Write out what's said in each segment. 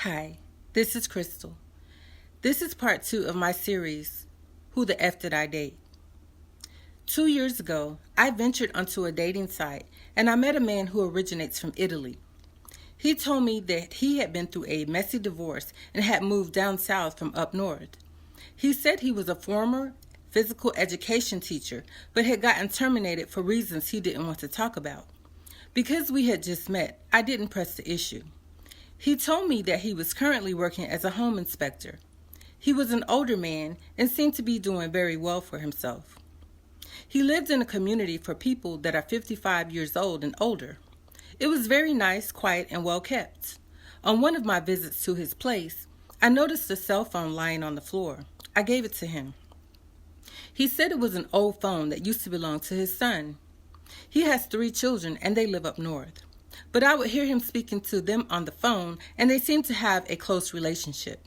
Hi, this is Crystal. This is part 2 of my series, Who the F Did I Date? 2 years ago, I ventured onto a dating site and I met a man who originates from Italy. He told me that he had been through a messy divorce and had moved down south from up north. He said he was a former physical education teacher but had gotten terminated for reasons he didn't want to talk about. Because we had just met, I didn't press the issue. He told me that he was currently working as a home inspector. He was an older man and seemed to be doing very well for himself. He lived in a community for people that are 55 years old and older. It was very nice, quiet, and well kept. On one of my visits to his place, I noticed a cell phone lying on the floor. I gave it to him. He said it was an old phone that used to belong to his son. He has 3 children and they live up north. But I would hear him speaking to them on the phone, and they seemed to have a close relationship.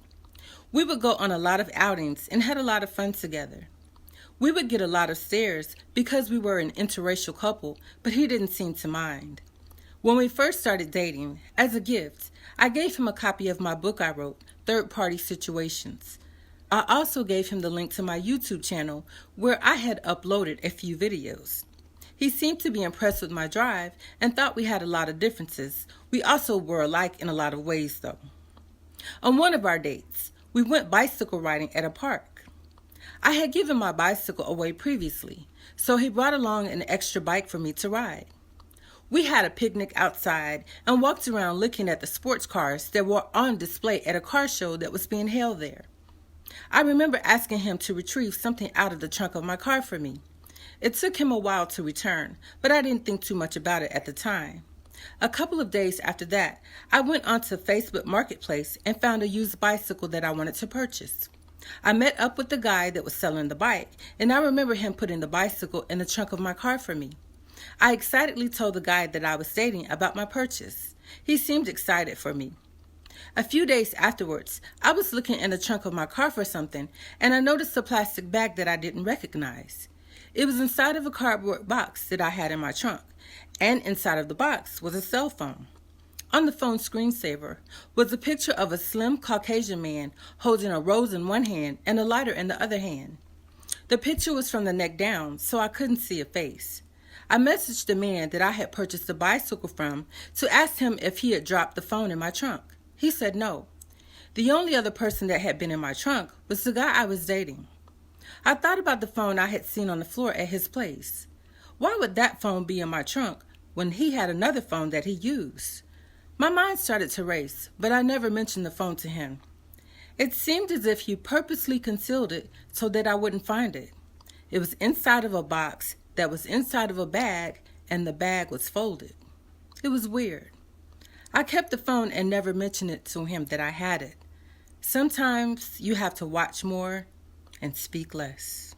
We would go on a lot of outings and had a lot of fun together. We would get a lot of stares because we were an interracial couple, but he didn't seem to mind. When we first started dating, as a gift, I gave him a copy of my book I wrote, Third Party Situations. I also gave him the link to my YouTube channel where I had uploaded a few videos. He seemed to be impressed with my drive and thought we had a lot of differences. We also were alike in a lot of ways, though. On one of our dates, we went bicycle riding at a park. I had given my bicycle away previously, so he brought along an extra bike for me to ride. We had a picnic outside and walked around looking at the sports cars that were on display at a car show that was being held there. I remember asking him to retrieve something out of the trunk of my car for me. It took him a while to return, but I didn't think too much about it at the time. A couple of days after that, I went onto Facebook Marketplace and found a used bicycle that I wanted to purchase. I met up with the guy that was selling the bike, and I remember him putting the bicycle in the trunk of my car for me. I excitedly told the guy that I was dating about my purchase. He seemed excited for me. A few days afterwards, I was looking in the trunk of my car for something, and I noticed a plastic bag that I didn't recognize. It was inside of a cardboard box that I had in my trunk, and inside of the box was a cell phone. On the phone screensaver was a picture of a slim Caucasian man holding a rose in one hand and a lighter in the other hand. The picture was from the neck down, so I couldn't see a face. I messaged the man that I had purchased the bicycle from to ask him if he had dropped the phone in my trunk. He said no. The only other person that had been in my trunk was the guy I was dating. I thought about the phone I had seen on the floor at his place. Why would that phone be in my trunk when he had another phone that he used? My mind started to race, but I never mentioned the phone to him. It seemed as if he purposely concealed it so that I wouldn't find it. It was inside of a box that was inside of a bag, and the bag was folded. It was weird. I kept the phone and never mentioned it to him that I had it. Sometimes you have to watch more and speak less.